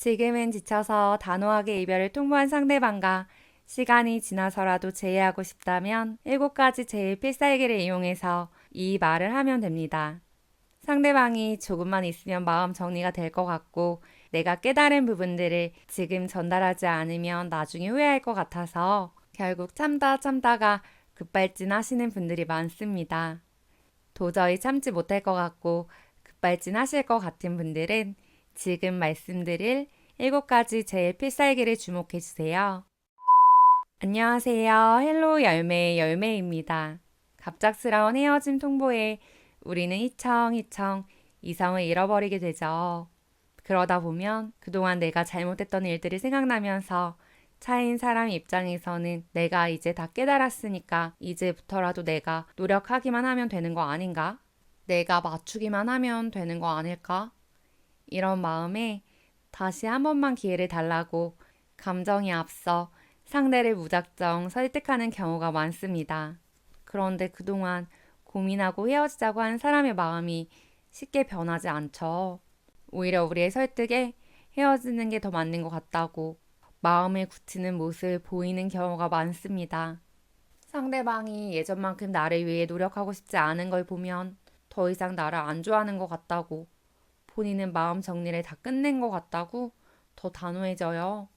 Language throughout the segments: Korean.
지금은 지쳐서 단호하게 이별을 통보한 상대방과 시간이 지나서라도 재회하고 싶다면 7가지 제일 필살기를 이용해서 이 말을 하면 됩니다. 상대방이 조금만 있으면 마음 정리가 될 것 같고 내가 깨달은 부분들을 지금 전달하지 않으면 나중에 후회할 것 같아서 결국 참다가 급발진하시는 분들이 많습니다. 도저히 참지 못할 것 같고 급발진하실 것 같은 분들은 지금 말씀드릴 7가지 제일 필살기를 주목해 주세요. 안녕하세요. 헬로 열매입니다. 갑작스러운 헤어짐 통보에 우리는 희청희청 이성을 잃어버리게 되죠. 그러다 보면 그동안 내가 잘못했던 일들이 생각나면서 차인 사람 입장에서는 내가 이제 다 깨달았으니까 이제부터라도 내가 노력하기만 하면 되는 거 아닌가? 내가 맞추기만 하면 되는 거 아닐까? 이런 마음에 다시 한 번만 기회를 달라고 감정이 앞서 상대를 무작정 설득하는 경우가 많습니다. 그런데 그동안 고민하고 헤어지자고 한 사람의 마음이 쉽게 변하지 않죠. 오히려 우리의 설득에 헤어지는 게 더 맞는 것 같다고 마음을 굳히는 모습을 보이는 경우가 많습니다. 상대방이 예전만큼 나를 위해 노력하고 싶지 않은 걸 보면 더 이상 나를 안 좋아하는 것 같다고 본인은 마음 정리를 다 끝낸 것 같다고 더 단호해져요.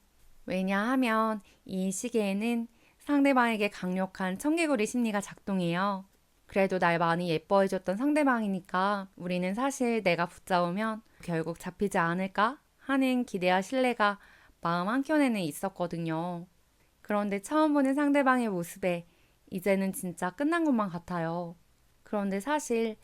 왜냐하면 이 시기에는 상대방에게 강력한 청개구리 심리가 작동해요. 그래도 날 많이 예뻐해줬던 상대방이니까 우리는 사실 내가 붙잡으면 결국 잡히지 않을까 하는 기대와 신뢰가 마음 한켠에는 있었거든요. 그런데 처음 보는 상대방의 모습에 이제는 진짜 끝난 것만 같아요. 그런데 사실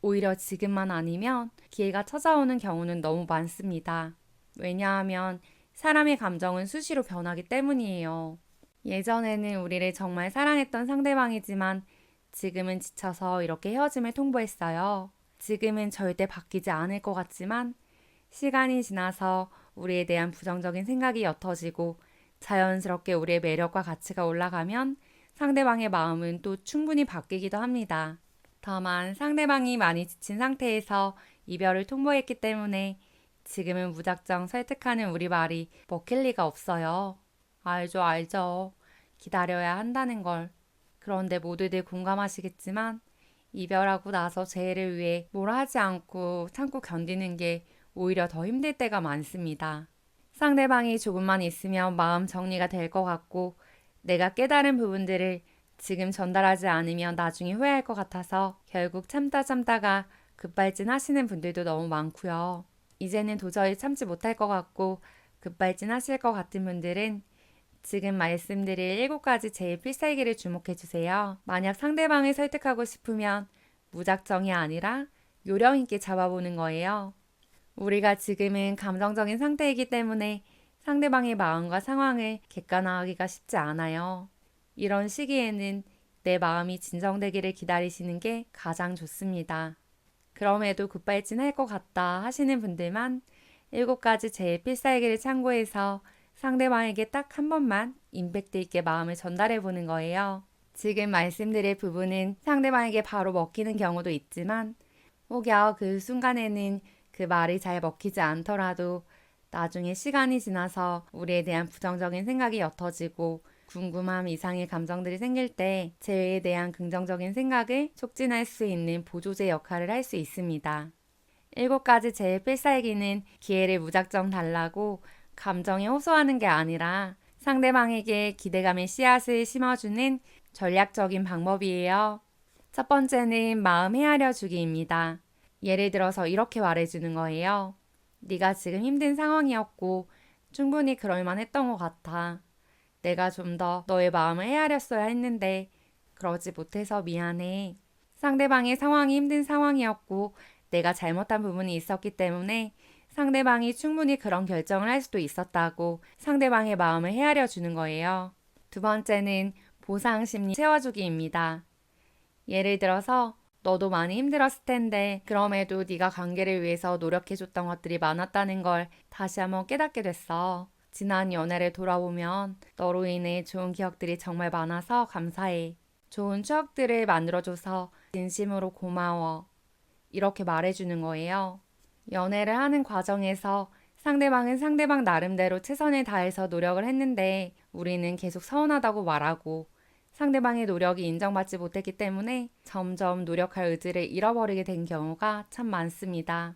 오히려 지금만 아니면 기회가 찾아오는 경우는 너무 많습니다. 왜냐하면 사람의 감정은 수시로 변하기 때문이에요. 예전에는 우리를 정말 사랑했던 상대방이지만 지금은 지쳐서 이렇게 헤어짐을 통보했어요. 지금은 절대 바뀌지 않을 것 같지만 시간이 지나서 우리에 대한 부정적인 생각이 옅어지고 자연스럽게 우리의 매력과 가치가 올라가면 상대방의 마음은 또 충분히 바뀌기도 합니다. 다만 상대방이 많이 지친 상태에서 이별을 통보했기 때문에 지금은 무작정 설득하는 우리 말이 먹힐 리가 없어요. 알죠. 기다려야 한다는 걸. 그런데 모두들 공감하시겠지만 이별하고 나서 재회를 위해 뭘 하지 않고 참고 견디는 게 오히려 더 힘들 때가 많습니다. 상대방이 조금만 있으면 마음 정리가 될 것 같고 내가 깨달은 부분들을 지금 전달하지 않으면 나중에 후회할 것 같아서 결국 참다가 급발진 하시는 분들도 너무 많고요. 이제는 도저히 참지 못할 것 같고 급발진 하실 것 같은 분들은 지금 말씀드릴 7가지 제일 필살기를 주목해 주세요. 만약 상대방을 설득하고 싶으면 무작정이 아니라 요령 있게 잡아보는 거예요. 우리가 지금은 감정적인 상태이기 때문에 상대방의 마음과 상황을 객관화하기가 쉽지 않아요. 이런 시기에는 내 마음이 진정되기를 기다리시는 게 가장 좋습니다. 그럼에도 급발진할 것 같다 하시는 분들만 7가지 제일 필살기를 참고해서 상대방에게 딱 한 번만 임팩트 있게 마음을 전달해 보는 거예요. 지금 말씀드릴 부분은 상대방에게 바로 먹히는 경우도 있지만 혹여 그 순간에는 그 말이 잘 먹히지 않더라도 나중에 시간이 지나서 우리에 대한 부정적인 생각이 옅어지고 궁금함 이상의 감정들이 생길 때 재회에 대한 긍정적인 생각을 촉진할 수 있는 보조제 역할을 할 수 있습니다. 7가지 제일 필살기는 기회를 무작정 달라고 감정에 호소하는 게 아니라 상대방에게 기대감의 씨앗을 심어주는 전략적인 방법이에요. 첫 번째는 마음 헤아려 주기입니다. 예를 들어서 이렇게 말해주는 거예요. 네가 지금 힘든 상황이었고 충분히 그럴만 했던 것 같아. 내가 좀 더 너의 마음을 헤아렸어야 했는데 그러지 못해서 미안해. 상대방의 상황이 힘든 상황이었고 내가 잘못한 부분이 있었기 때문에 상대방이 충분히 그런 결정을 할 수도 있었다고 상대방의 마음을 헤아려 주는 거예요. 두 번째는 보상 심리 채워주기입니다. 예를 들어서 너도 많이 힘들었을 텐데 그럼에도 네가 관계를 위해서 노력해줬던 것들이 많았다는 걸 다시 한번 깨닫게 됐어. 지난 연애를 돌아보면 너로 인해 좋은 기억들이 정말 많아서 감사해. 좋은 추억들을 만들어줘서 진심으로 고마워. 이렇게 말해주는 거예요. 연애를 하는 과정에서 상대방은 상대방 나름대로 최선을 다해서 노력을 했는데 우리는 계속 서운하다고 말하고 상대방의 노력이 인정받지 못했기 때문에 점점 노력할 의지를 잃어버리게 된 경우가 참 많습니다.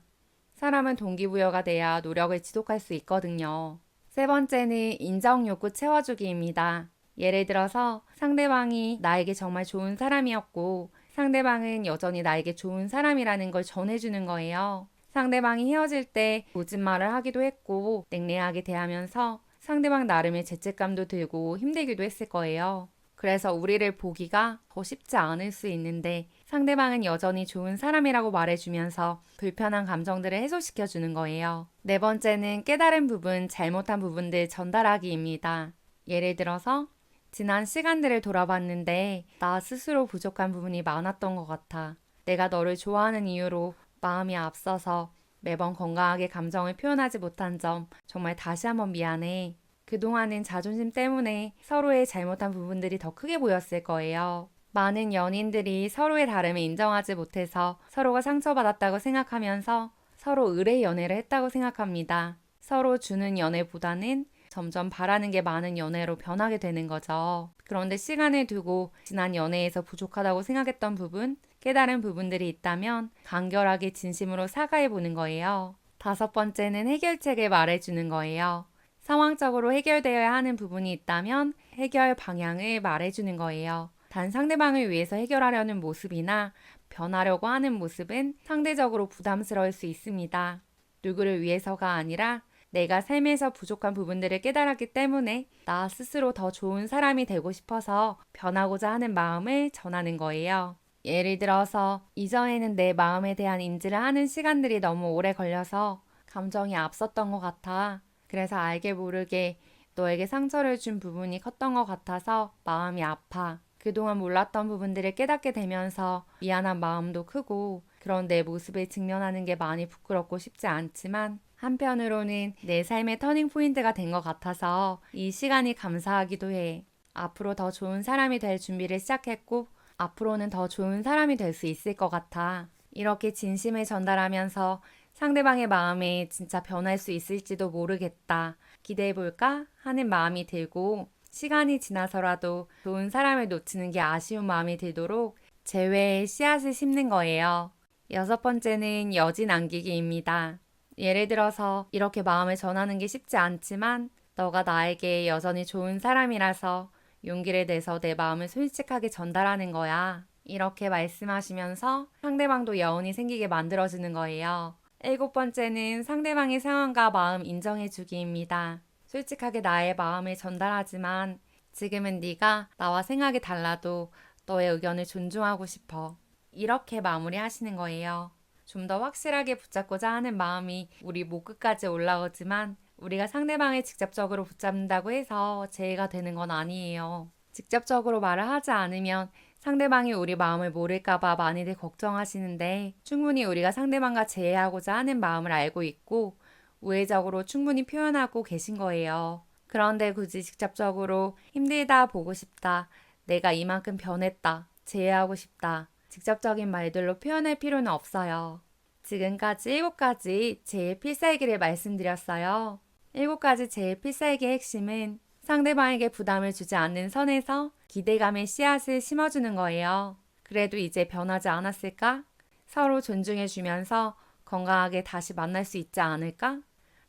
사람은 동기부여가 돼야 노력을 지속할 수 있거든요. 세 번째는 인정 욕구 채워주기입니다. 예를 들어서 상대방이 나에게 정말 좋은 사람이었고 상대방은 여전히 나에게 좋은 사람이라는 걸 전해주는 거예요. 상대방이 헤어질 때 거짓말을 하기도 했고 냉랭하게 대하면서 상대방 나름의 죄책감도 들고 힘들기도 했을 거예요. 그래서 우리를 보기가 더 쉽지 않을 수 있는데 상대방은 여전히 좋은 사람이라고 말해주면서 불편한 감정들을 해소시켜주는 거예요. 네 번째는 깨달은 부분, 잘못한 부분들 전달하기입니다. 예를 들어서 지난 시간들을 돌아봤는데 나 스스로 부족한 부분이 많았던 것 같아. 내가 너를 좋아하는 이유로 마음이 앞서서 매번 건강하게 감정을 표현하지 못한 점 정말 다시 한번 미안해. 그동안은 자존심 때문에 서로의 잘못한 부분들이 더 크게 보였을 거예요. 많은 연인들이 서로의 다름을 인정하지 못해서 서로가 상처받았다고 생각하면서 서로 의뢰 연애를 했다고 생각합니다. 서로 주는 연애보다는 점점 바라는 게 많은 연애로 변하게 되는 거죠. 그런데 시간을 두고 지난 연애에서 부족하다고 생각했던 부분, 깨달은 부분들이 있다면 간결하게 진심으로 사과해 보는 거예요. 다섯 번째는 해결책을 말해주는 거예요. 상황적으로 해결되어야 하는 부분이 있다면 해결 방향을 말해주는 거예요. 단 상대방을 위해서 해결하려는 모습이나 변하려고 하는 모습은 상대적으로 부담스러울 수 있습니다. 누구를 위해서가 아니라 내가 삶에서 부족한 부분들을 깨달았기 때문에 나 스스로 더 좋은 사람이 되고 싶어서 변하고자 하는 마음을 전하는 거예요. 예를 들어서 이전에는 내 마음에 대한 인지를 하는 시간들이 너무 오래 걸려서 감정이 앞섰던 것 같아. 그래서 알게 모르게 너에게 상처를 준 부분이 컸던 것 같아서 마음이 아파. 그동안 몰랐던 부분들을 깨닫게 되면서 미안한 마음도 크고 그런 내 모습을 직면하는 게 많이 부끄럽고 쉽지 않지만 한편으로는 내 삶의 터닝 포인트가 된 것 같아서 이 시간이 감사하기도 해. 앞으로 더 좋은 사람이 될 준비를 시작했고 앞으로는 더 좋은 사람이 될 수 있을 것 같아. 이렇게 진심을 전달하면서 상대방의 마음에 진짜 변할 수 있을지도 모르겠다. 기대해볼까? 하는 마음이 들고 시간이 지나서라도 좋은 사람을 놓치는 게 아쉬운 마음이 들도록 재회의 씨앗을 심는 거예요. 여섯 번째는 여지 남기기입니다. 예를 들어서 이렇게 마음을 전하는 게 쉽지 않지만 너가 나에게 여전히 좋은 사람이라서 용기를 내서 내 마음을 솔직하게 전달하는 거야. 이렇게 말씀하시면서 상대방도 여운이 생기게 만들어주는 거예요. 일곱 번째는 상대방의 상황과 마음 인정해주기입니다. 솔직하게 나의 마음을 전달하지만 지금은 네가 나와 생각이 달라도 너의 의견을 존중하고 싶어. 이렇게 마무리하시는 거예요. 좀 더 확실하게 붙잡고자 하는 마음이 우리 목 끝까지 올라오지만 우리가 상대방을 직접적으로 붙잡는다고 해서 재해가 되는 건 아니에요. 직접적으로 말을 하지 않으면 상대방이 우리 마음을 모를까봐 많이들 걱정하시는데 충분히 우리가 상대방과 재회하고자 하는 마음을 알고 있고 우회적으로 충분히 표현하고 계신 거예요. 그런데 굳이 직접적으로 힘들다, 보고 싶다, 내가 이만큼 변했다, 재회하고 싶다, 직접적인 말들로 표현할 필요는 없어요. 지금까지 7가지 제 필살기를 말씀드렸어요. 7가지 제 필살기의 핵심은 상대방에게 부담을 주지 않는 선에서 기대감의 씨앗을 심어주는 거예요. 그래도 이제 변하지 않았을까? 서로 존중해주면서 건강하게 다시 만날 수 있지 않을까?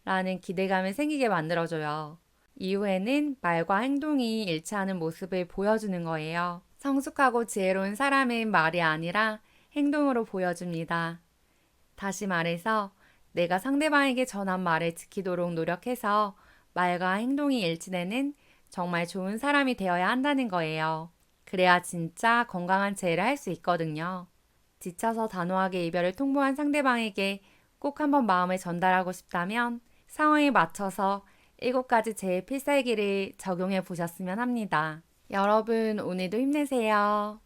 라는 기대감을 생기게 만들어줘요. 이후에는 말과 행동이 일치하는 모습을 보여주는 거예요. 성숙하고 지혜로운 사람은 말이 아니라 행동으로 보여줍니다. 다시 말해서 내가 상대방에게 전한 말을 지키도록 노력해서 말과 행동이 일치되는 정말 좋은 사람이 되어야 한다는 거예요. 그래야 진짜 건강한 재회를 할 수 있거든요. 지쳐서 단호하게 이별을 통보한 상대방에게 꼭 한번 마음을 전달하고 싶다면 상황에 맞춰서 7가지 재회 필살기를 적용해 보셨으면 합니다. 여러분, 오늘도 힘내세요.